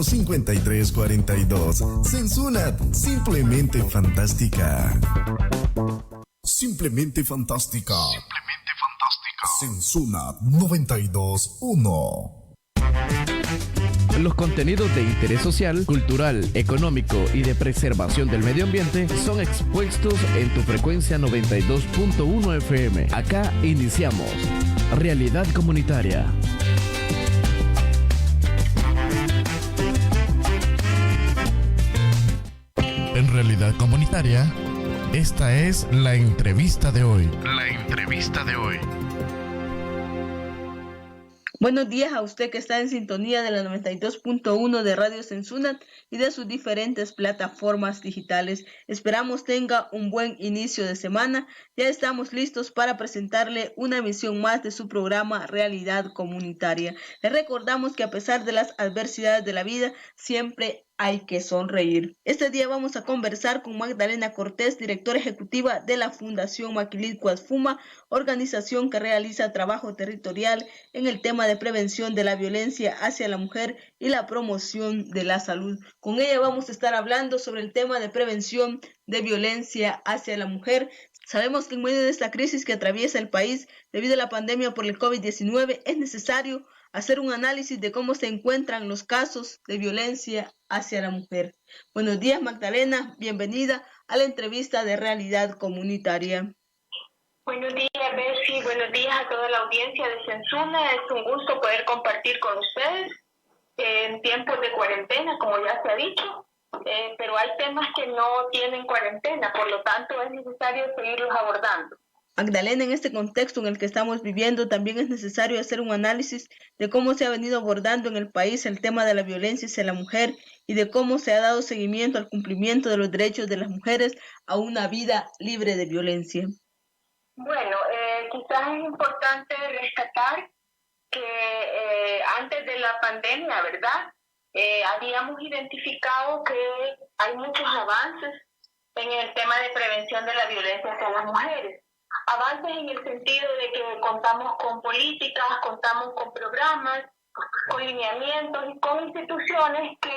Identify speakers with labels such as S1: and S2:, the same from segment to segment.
S1: 5342. Sensunat, simplemente fantástica. Simplemente fantástica. Simplemente fantástica. Sensunat 921.
S2: Los contenidos de interés social, cultural, económico y de preservación del medio ambiente son expuestos en tu frecuencia 92.1 FM. Acá iniciamos Realidad Comunitaria.
S1: En Realidad Comunitaria, esta es la entrevista de hoy. La entrevista de hoy.
S3: Buenos días a usted que está en sintonía de la 92.1 de Radio Sensunat y de sus diferentes plataformas digitales. Esperamos tenga un buen inicio de semana. Ya estamos listos para presentarle una emisión más de su programa Realidad Comunitaria. Les recordamos que a pesar de las adversidades de la vida, siempre hay que sonreír. Este día vamos a conversar con Magdalena Cortés, directora ejecutiva de la Fundación Maquilit Cuasfuma, organización que realiza trabajo territorial en el tema de prevención de la violencia hacia la mujer y la promoción de la salud. Con ella vamos a estar hablando sobre el tema de prevención de violencia hacia la mujer. Sabemos que en medio de esta crisis que atraviesa el país debido a la pandemia por el COVID-19 es necesario hacer un análisis de cómo se encuentran los casos de violencia hacia la mujer. Buenos días, Magdalena, bienvenida a la entrevista de Realidad Comunitaria.
S4: Buenos días, Bessie, buenos días a toda la audiencia de Sensuna. Es un gusto poder compartir con ustedes en tiempos de cuarentena, como ya se ha dicho, pero hay temas que no tienen cuarentena, por lo tanto es necesario seguirlos abordando.
S3: Magdalena, en este contexto en el que estamos viviendo, también es necesario hacer un análisis de cómo se ha venido abordando en el país el tema de la violencia hacia la mujer y de cómo se ha dado seguimiento al cumplimiento de los derechos de las mujeres a una vida libre de violencia.
S4: Bueno, quizás es importante rescatar que antes de la pandemia, ¿verdad? Habíamos identificado que hay muchos avances en el tema de prevención de la violencia hacia las mujeres. Avances en el sentido de que contamos con políticas, contamos con programas, con lineamientos y con instituciones que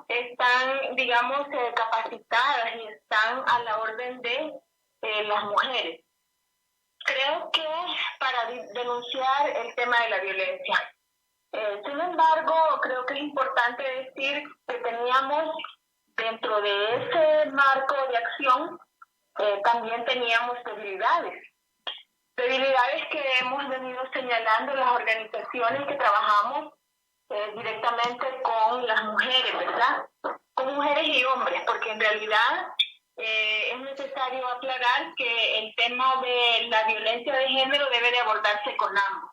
S4: están, digamos, capacitadas y están a la orden de las mujeres. Creo que para denunciar el tema de la violencia. Sin embargo, creo que es importante decir que teníamos dentro de ese marco de acción también teníamos debilidades que hemos venido señalando las organizaciones que trabajamos directamente con las mujeres, ¿verdad? Con mujeres y hombres, porque en realidad es necesario aclarar que el tema de la violencia de género debe de abordarse con ambos.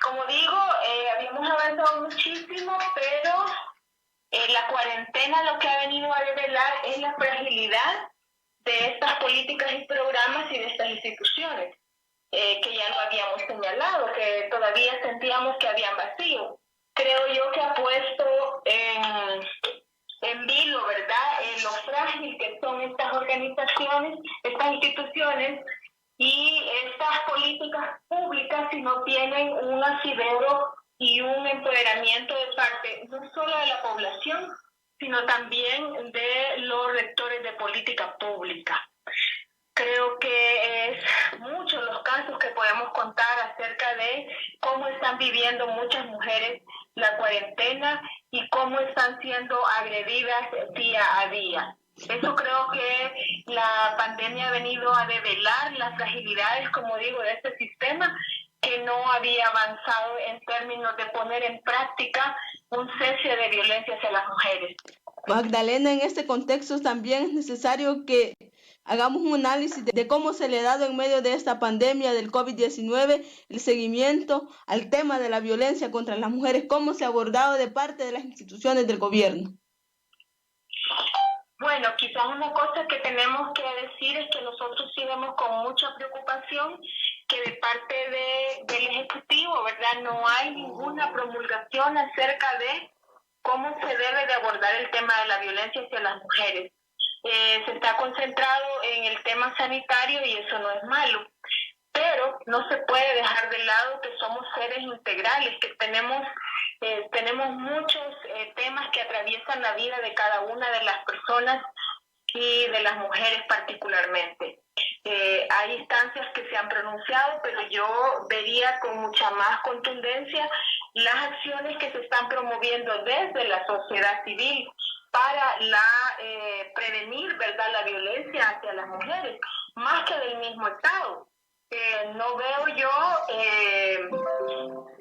S4: Como digo, habíamos avanzado muchísimo, pero la cuarentena lo que ha venido a revelar es la fragilidad de estas políticas y programas y de estas instituciones, que ya lo habíamos señalado, que todavía sentíamos que habían vacío. Creo yo que ha puesto en vilo, ¿verdad?, lo frágil que son estas organizaciones, estas instituciones y estas políticas públicas si no tienen un asidero y un empoderamiento de parte no solo de la población, sino también de los rectores de política pública. Creo que es muchos los casos que podemos contar acerca de cómo están viviendo muchas mujeres la cuarentena y cómo están siendo agredidas día a día. Eso creo que la pandemia ha venido a develar las fragilidades, como digo, de este sistema que no había avanzado en términos de poner en práctica un cese de violencia hacia las mujeres.
S3: Magdalena, en este contexto también es necesario que hagamos un análisis de cómo se le ha dado en medio de esta pandemia del COVID-19 el seguimiento al tema de la violencia contra las mujeres, cómo se ha abordado de parte de las instituciones del gobierno.
S4: Bueno, quizás una cosa que tenemos que decir es que nosotros sí vemos con mucha preocupación que de parte del Ejecutivo, ¿verdad?, no hay ninguna promulgación acerca de cómo se debe de abordar el tema de la violencia hacia las mujeres. Se está concentrado en el tema sanitario y eso no es malo, pero no se puede dejar de lado que somos seres integrales, que tenemos muchos temas problemas que atraviesan la vida de cada una de las personas y de las mujeres particularmente. Hay instancias que se han pronunciado, pero yo vería con mucha más contundencia las acciones que se están promoviendo desde la sociedad civil para prevenir, ¿verdad?, la violencia hacia las mujeres, más que del mismo Estado. No veo yo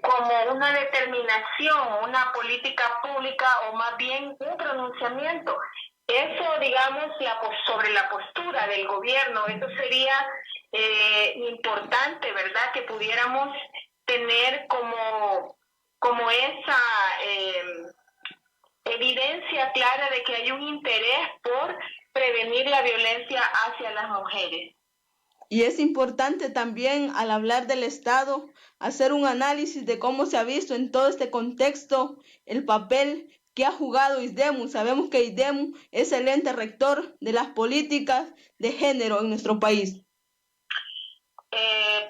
S4: como una determinación, una política pública o más bien un pronunciamiento. Eso, digamos, sobre la postura del gobierno, eso sería importante, ¿verdad?, que pudiéramos tener como esa evidencia clara de que hay un interés por prevenir la violencia hacia las mujeres.
S3: Y es importante también, al hablar del Estado, hacer un análisis de cómo se ha visto en todo este contexto el papel que ha jugado ISDEMU. Sabemos que ISDEMU es el ente rector de las políticas de género en nuestro país.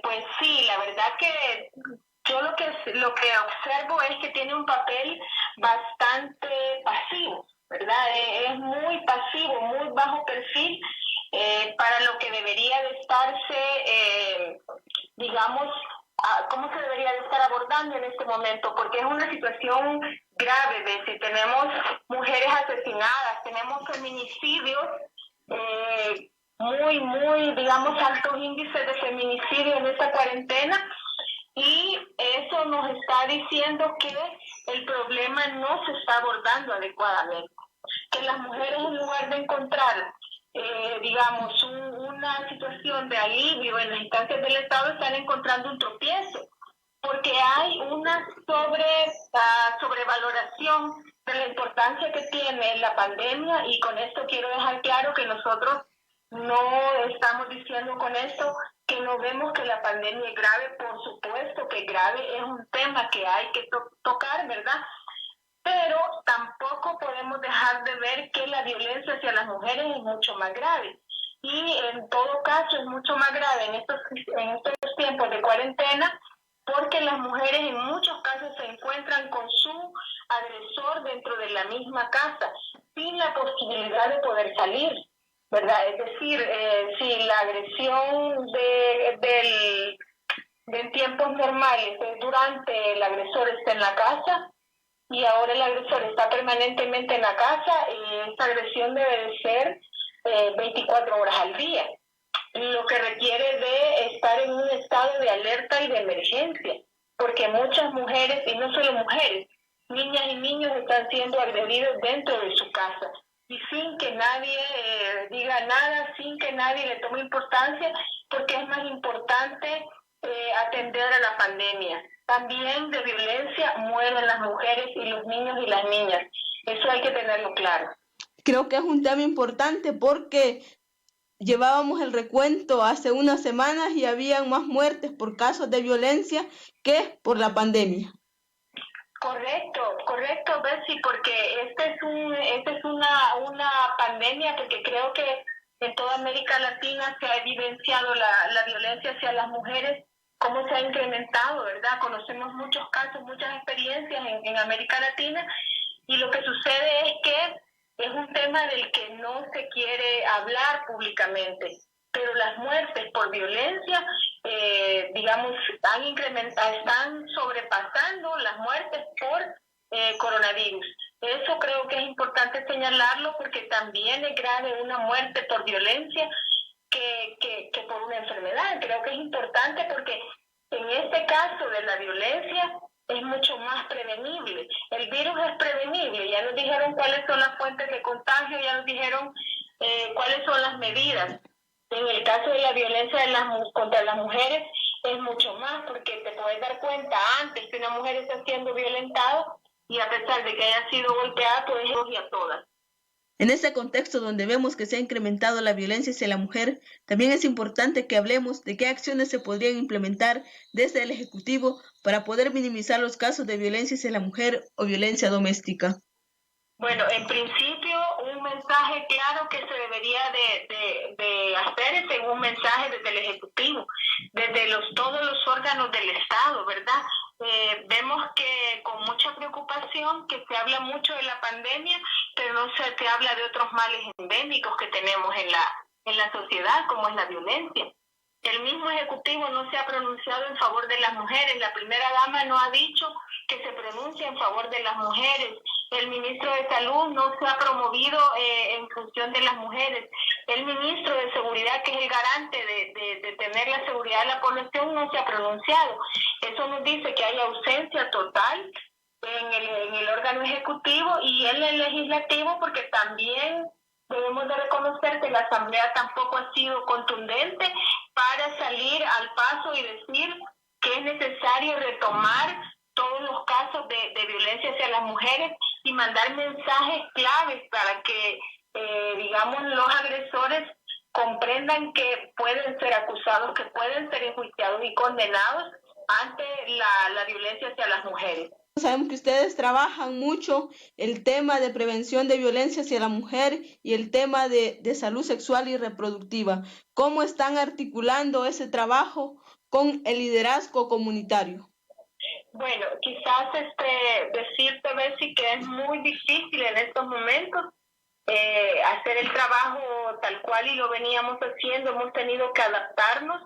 S4: Pues sí, la verdad que yo lo que observo es que tiene un papel bastante pasivo, ¿verdad? Es muy pasivo, muy bajo perfil para lo que debería de estarse, digamos, cómo se debería de estar abordando en este momento, porque es una situación grave. Si tenemos mujeres asesinadas, tenemos feminicidios, muy, digamos, altos índices de feminicidio en esta cuarentena, y eso nos está diciendo que el problema no se está abordando adecuadamente, que las mujeres, en lugar de encontrar digamos, una situación de alivio en las instancias del Estado, están encontrando un tropiezo, porque hay una sobrevaloración de la importancia que tiene la pandemia, y con esto quiero dejar claro que nosotros no estamos diciendo con esto que no vemos que la pandemia es grave. Por supuesto que grave, es un tema que hay que tocar, ¿verdad? Pero tampoco podemos dejar de ver que la violencia hacia las mujeres es mucho más grave. Y en todo caso es mucho más grave en estos tiempos de cuarentena, porque las mujeres en muchos casos se encuentran con su agresor dentro de la misma casa, sin la posibilidad de poder salir, ¿verdad? Es decir, si la agresión de tiempos normales es durante el agresor está en la casa, y ahora el agresor está permanentemente en la casa, y esta agresión debe de ser 24 horas al día, lo que requiere de estar en un estado de alerta y de emergencia, porque muchas mujeres, y no solo mujeres, niñas y niños están siendo agredidos dentro de su casa, y sin que nadie diga nada, sin que nadie le tome importancia, porque es más importante atender a la pandemia. También de violencia mueren las mujeres y los niños y las niñas. Eso hay que tenerlo claro.
S3: Creo que es un tema importante porque llevábamos el recuento hace unas semanas y habían más muertes por casos de violencia que por la pandemia.
S4: Correcto, Betsy, porque esta es una pandemia, porque creo que en toda América Latina se ha evidenciado la violencia hacia las mujeres, cómo se ha incrementado, ¿verdad? Conocemos muchos casos, muchas experiencias en América Latina, y lo que sucede es que es un tema del que no se quiere hablar públicamente, pero las muertes por violencia, digamos, están sobrepasando las muertes por coronavirus. Eso creo que es importante señalarlo, porque también es grave una muerte por violencia que por una enfermedad. Creo que es importante porque en este caso de la violencia es mucho más prevenible. El virus es prevenible, ya nos dijeron cuáles son las fuentes de contagio, ya nos dijeron cuáles son las medidas. En el caso de la violencia contra las mujeres es mucho más, porque te puedes dar cuenta antes que una mujer está siendo violentada, y a pesar de que haya sido golpeada, puedes ir a todas.
S3: En este contexto donde vemos que se ha incrementado la violencia hacia la mujer, también es importante que hablemos de qué acciones se podrían implementar desde el Ejecutivo para poder minimizar los casos de violencia hacia la mujer o violencia doméstica.
S4: Bueno, en principio, un mensaje claro que se debería de hacer es un mensaje desde el Ejecutivo, desde todos los órganos del Estado, ¿verdad? vemos que con mucha preocupación que se habla mucho de la pandemia, pero no se habla de otros males endémicos que tenemos en la sociedad, como es la violencia. El mismo Ejecutivo no se ha pronunciado en favor de las mujeres. La primera dama no ha dicho que se pronuncie en favor de las mujeres. El ministro de Salud no se ha promovido en función de las mujeres. El ministro de Seguridad, que es el garante de tener la seguridad de la población, no se ha pronunciado. Eso nos dice que hay ausencia total en el órgano ejecutivo y en el legislativo, porque también debemos de reconocer que la Asamblea tampoco ha sido contundente para salir al paso y decir que es necesario retomar todos los casos de violencia hacia las mujeres y mandar mensajes claves para que, digamos, los agresores comprendan que pueden ser acusados, que pueden ser enjuiciados y condenados ante la violencia hacia las mujeres.
S3: Sabemos que ustedes trabajan mucho el tema de prevención de violencia hacia la mujer y el tema de salud sexual y reproductiva. ¿Cómo están articulando ese trabajo con el liderazgo comunitario?
S4: Bueno, quizás decirte, Bessie, que es muy difícil en estos momentos hacer el trabajo tal cual y lo veníamos haciendo. Hemos tenido que adaptarnos.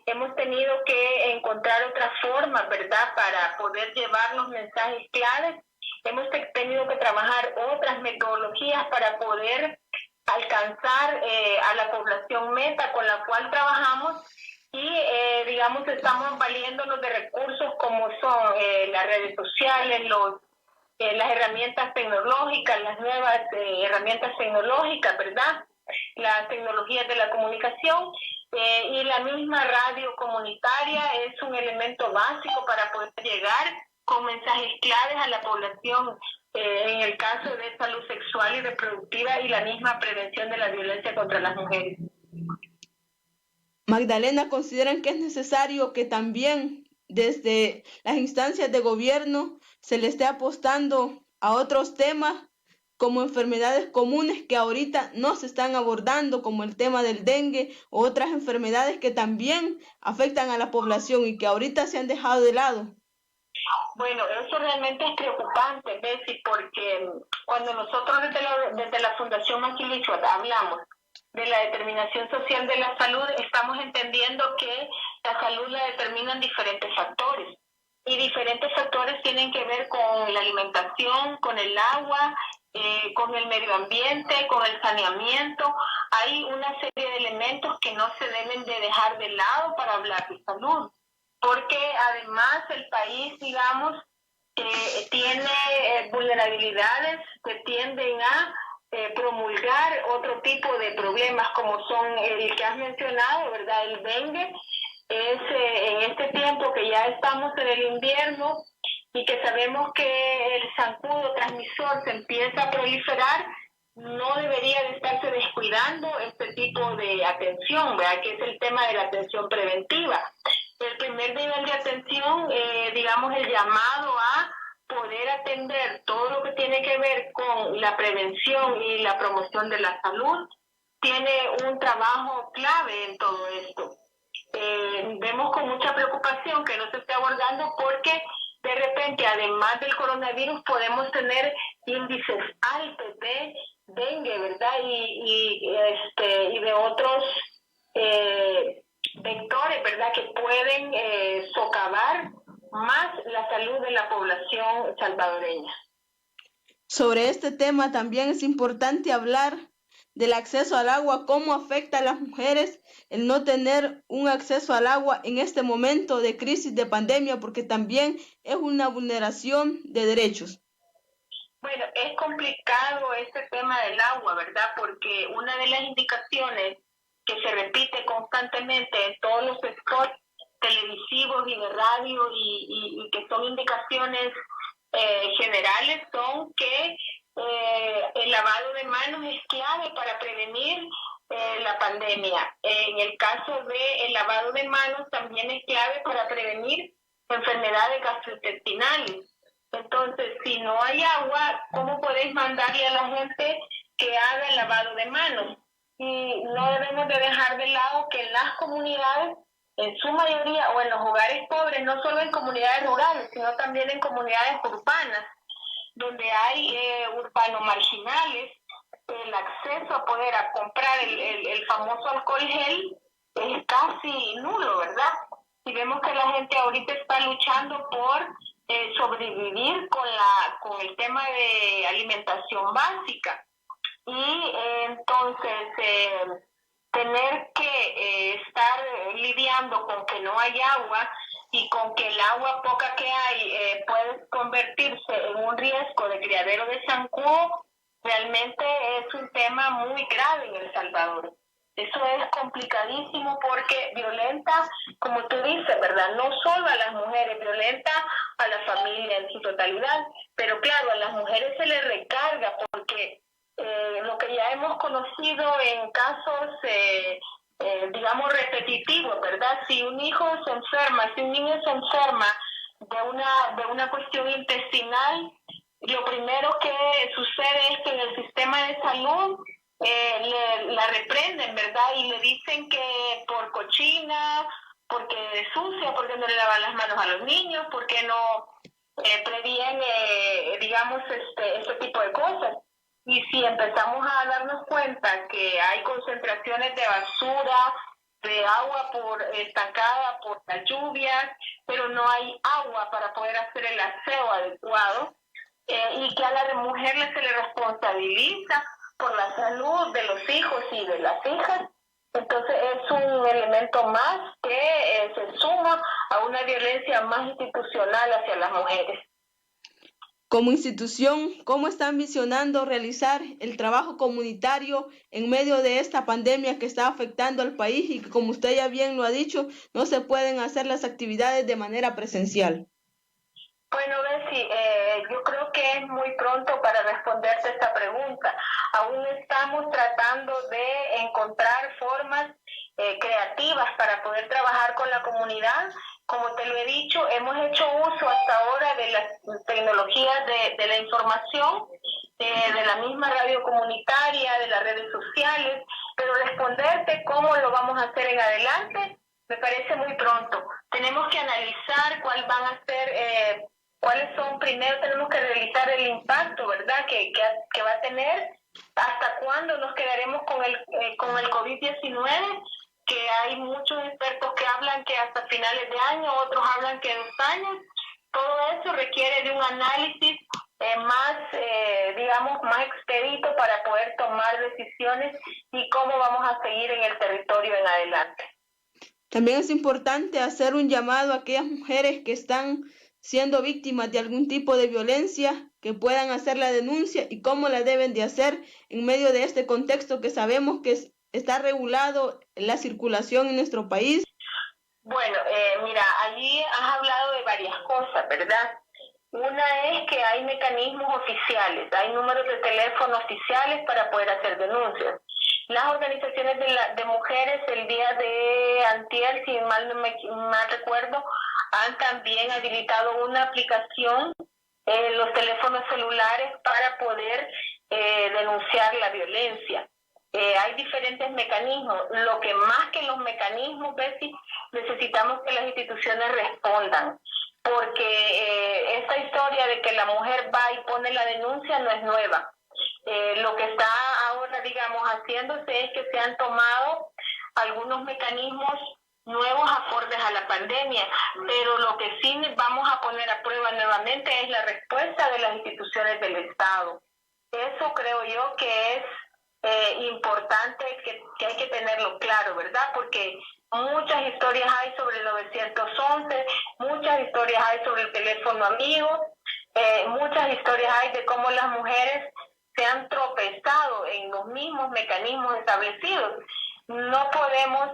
S4: Hemos tenido que encontrar otra forma, ¿verdad?, para poder llevar los mensajes claves. Hemos tenido que trabajar otras metodologías para poder alcanzar a la población meta con la cual trabajamos y, digamos, estamos valiéndonos de recursos como son las redes sociales, las herramientas tecnológicas, las nuevas herramientas tecnológicas, ¿verdad?, las tecnologías de la comunicación. Y la misma radio comunitaria es un elemento básico para poder llegar con mensajes claves a la población en el caso de salud sexual y reproductiva y la misma prevención de la violencia contra las mujeres.
S3: Magdalena, ¿consideran que es necesario que también desde las instancias de gobierno se le esté apostando a otros temas como enfermedades comunes que ahorita no se están abordando, como el tema del dengue o otras enfermedades que también afectan a la población y que ahorita se han dejado de lado?
S4: Bueno, eso realmente es preocupante, Bessie, porque cuando nosotros desde la Fundación Maquilichuat hablamos de la determinación social de la salud, estamos entendiendo que la salud la determinan diferentes factores. Y diferentes factores tienen que ver con la alimentación, con el agua, con el medio ambiente, con el saneamiento. Hay una serie de elementos que no se deben de dejar de lado para hablar de salud, porque además el país, digamos, tiene vulnerabilidades que tienden a promulgar otro tipo de problemas como son el que has mencionado, ¿verdad?, el dengue. En este tiempo que ya estamos en el invierno y que sabemos que el zancudo transmisor se empieza a proliferar, no debería de estarse descuidando este tipo de atención, ¿verdad?, que es el tema de la atención preventiva. El primer nivel de atención, digamos, el llamado a poder atender todo lo que tiene que ver con la prevención y la promoción de la salud, tiene un trabajo clave en todo esto. Vemos con mucha preocupación que no se esté abordando porque de repente, además del coronavirus, podemos tener índices altos de dengue, ¿verdad?, y de otros vectores, ¿verdad?, que pueden socavar más la salud de la población salvadoreña.
S3: Sobre este tema también es importante hablar del acceso al agua, cómo afecta a las mujeres el no tener un acceso al agua en este momento de crisis de pandemia, porque también es una vulneración de derechos.
S4: Bueno, es complicado este tema del agua, ¿verdad?, porque una de las indicaciones que se repite constantemente en todos los spots televisivos y de radio y que son indicaciones generales son que el lavado de manos es clave para prevenir la pandemia. En el caso del lavado de manos también es clave para prevenir enfermedades gastrointestinales. Entonces, si no hay agua, ¿cómo podéis mandarle a la gente que haga el lavado de manos? Y no debemos de dejar de lado que en las comunidades en su mayoría, o en los hogares pobres, no solo en comunidades rurales, sino también en comunidades urbanas, donde hay urbanos marginales, el acceso a poder a comprar el famoso alcohol gel es casi nulo, ¿verdad? Y vemos que la gente ahorita está luchando por sobrevivir con el tema de alimentación básica. Y entonces tener que estar lidiando con que no hay agua y con que el agua poca que hay puede convertirse en un riesgo de criadero de zancudo, realmente es un tema muy grave en El Salvador. Eso es complicadísimo porque violenta, como tú dices, ¿verdad? No solo a las mujeres, violenta a la familia en su totalidad, pero claro, a las mujeres se les recarga porque lo que ya hemos conocido en casos, digamos, repetitivos, ¿verdad? Si un hijo se enferma, si un niño se enferma de una cuestión intestinal, lo primero que sucede es que en el sistema de salud la reprenden, ¿verdad? Y le dicen que por cochina, porque es sucia, porque no le lava las manos a los niños, porque no previene, digamos, este tipo de cosas. Y si empezamos a darnos cuenta que hay concentraciones de basura, de agua estancada por las lluvias, pero no hay agua para poder hacer el aseo adecuado, y que a la mujer se le responsabiliza por la salud de los hijos y de las hijas, entonces es un elemento más que se suma a una violencia más institucional hacia las mujeres.
S3: Como institución, ¿cómo están visionando realizar el trabajo comunitario en medio de esta pandemia que está afectando al país y que, como usted ya bien lo ha dicho, no se pueden hacer las actividades de manera presencial?
S4: Bueno, Bessie, yo creo que es muy pronto para responderte esta pregunta. Aún estamos tratando de encontrar formas creativas para poder trabajar con la comunidad. Como te lo he dicho, hemos hecho uso hasta ahora de las tecnologías de la información, de la misma radio comunitaria, de las redes sociales, pero responderte cómo lo vamos a hacer en adelante me parece muy pronto. Tenemos que analizar cuáles van a ser, cuáles son, primero tenemos que realizar el impacto, ¿verdad?, que va a tener, hasta cuándo nos quedaremos con el COVID-19, que hay muchos expertos que hablan que hasta finales de año, otros hablan que 2 años. Todo eso requiere de un análisis más, digamos, más expedito para poder tomar decisiones y cómo vamos a seguir en el territorio en adelante.
S3: También es importante hacer un llamado a aquellas mujeres que están siendo víctimas de algún tipo de violencia, que puedan hacer la denuncia y cómo la deben de hacer en medio de este contexto que sabemos que está regulado la circulación en nuestro país.
S4: Bueno, mira, allí has hablado de varias cosas, ¿verdad? Una es que hay mecanismos oficiales, hay números de teléfono oficiales para poder hacer denuncias. Las organizaciones de mujeres el día de antier, si mal recuerdo, han también habilitado una aplicación en los teléfonos celulares para poder denunciar la violencia. Hay diferentes mecanismos. Lo que más que los mecanismos, Bessie, necesitamos que las instituciones respondan, porque esta historia de que la mujer va y pone la denuncia no es nueva. Lo que está ahora, digamos, haciéndose es que se han tomado algunos mecanismos nuevos acordes a la pandemia, pero lo que sí vamos a poner a prueba nuevamente es la respuesta de las instituciones del Estado. Eso creo yo que es importante, que hay que tenerlo claro, ¿verdad? Porque muchas historias hay sobre el 911, muchas historias hay sobre el teléfono amigo, muchas historias hay de cómo las mujeres se han tropezado en los mismos mecanismos establecidos. No podemos,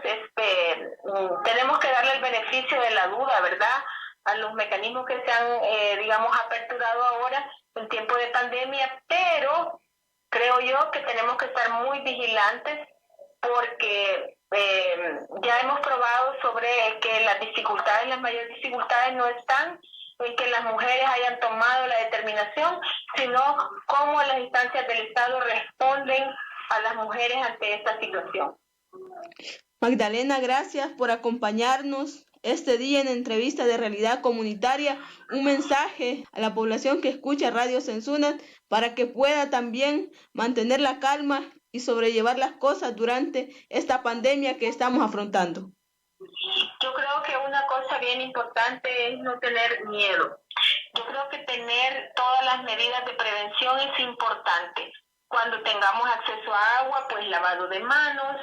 S4: tenemos que darle el beneficio de la duda, ¿verdad?, a los mecanismos que se han, digamos, aperturado ahora en tiempo de pandemia, pero creo yo que tenemos que estar muy vigilantes porque ya hemos probado sobre que las mayores dificultades no están en que las mujeres hayan tomado la determinación, sino cómo las instancias del Estado responden a las mujeres ante esta situación.
S3: Magdalena, gracias por acompañarnos este día en entrevista de Realidad Comunitaria. Un mensaje a la población que escucha Radio Sensunat para que pueda también mantener la calma y sobrellevar las cosas durante esta pandemia que estamos afrontando.
S4: Yo creo que una cosa bien importante es no tener miedo. Yo creo que tener todas las medidas de prevención es importante. Cuando tengamos acceso a agua, pues lavado de manos.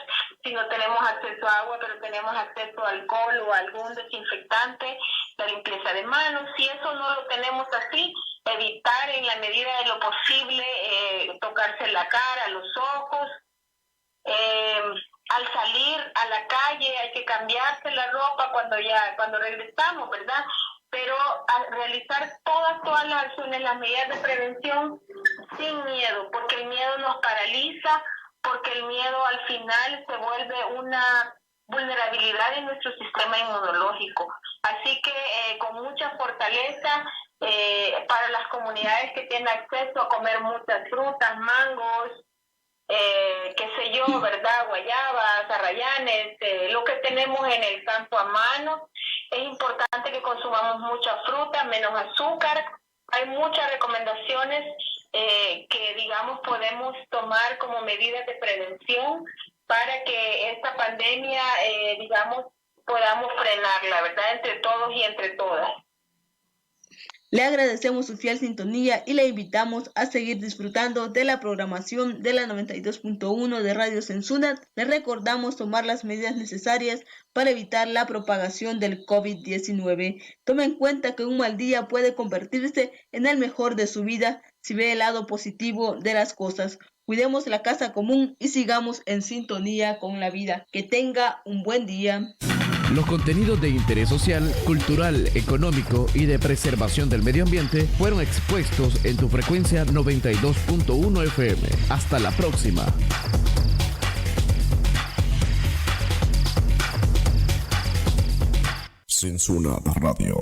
S4: Si no tenemos acceso a agua, pero tenemos acceso a alcohol o algún desinfectante, la limpieza de manos. Si eso no lo tenemos así, evitar en la medida de lo posible tocarse la cara, los ojos. Al salir a la calle hay que cambiarse la ropa cuando regresamos, ¿verdad? Pero a realizar todas las acciones, las medidas de prevención sin miedo, porque el miedo nos paraliza, porque el miedo al final se vuelve una vulnerabilidad en nuestro sistema inmunológico. Así que con mucha fortaleza para las comunidades que tienen acceso a comer muchas frutas, mangos, qué sé yo, ¿verdad? Guayabas, arrayanes, lo que tenemos en el campo a mano. Es importante que consumamos mucha fruta, menos azúcar. Hay muchas recomendaciones que, digamos, podemos tomar como medidas de prevención para que esta pandemia, digamos, podamos frenarla, ¿verdad? Entre todos y entre todas.
S3: Le agradecemos su fiel sintonía y le invitamos a seguir disfrutando de la programación de la 92.1 de Radio Sensunat. Le recordamos tomar las medidas necesarias para evitar la propagación del COVID-19. Tome en cuenta que un mal día puede convertirse en el mejor de su vida si ve el lado positivo de las cosas. Cuidemos la casa común y sigamos en sintonía con la vida. Que tenga un buen día.
S2: Los contenidos de interés social, cultural, económico y de preservación del medio ambiente fueron expuestos en tu frecuencia 92.1 FM. Hasta la próxima.
S5: Sensunat Radio.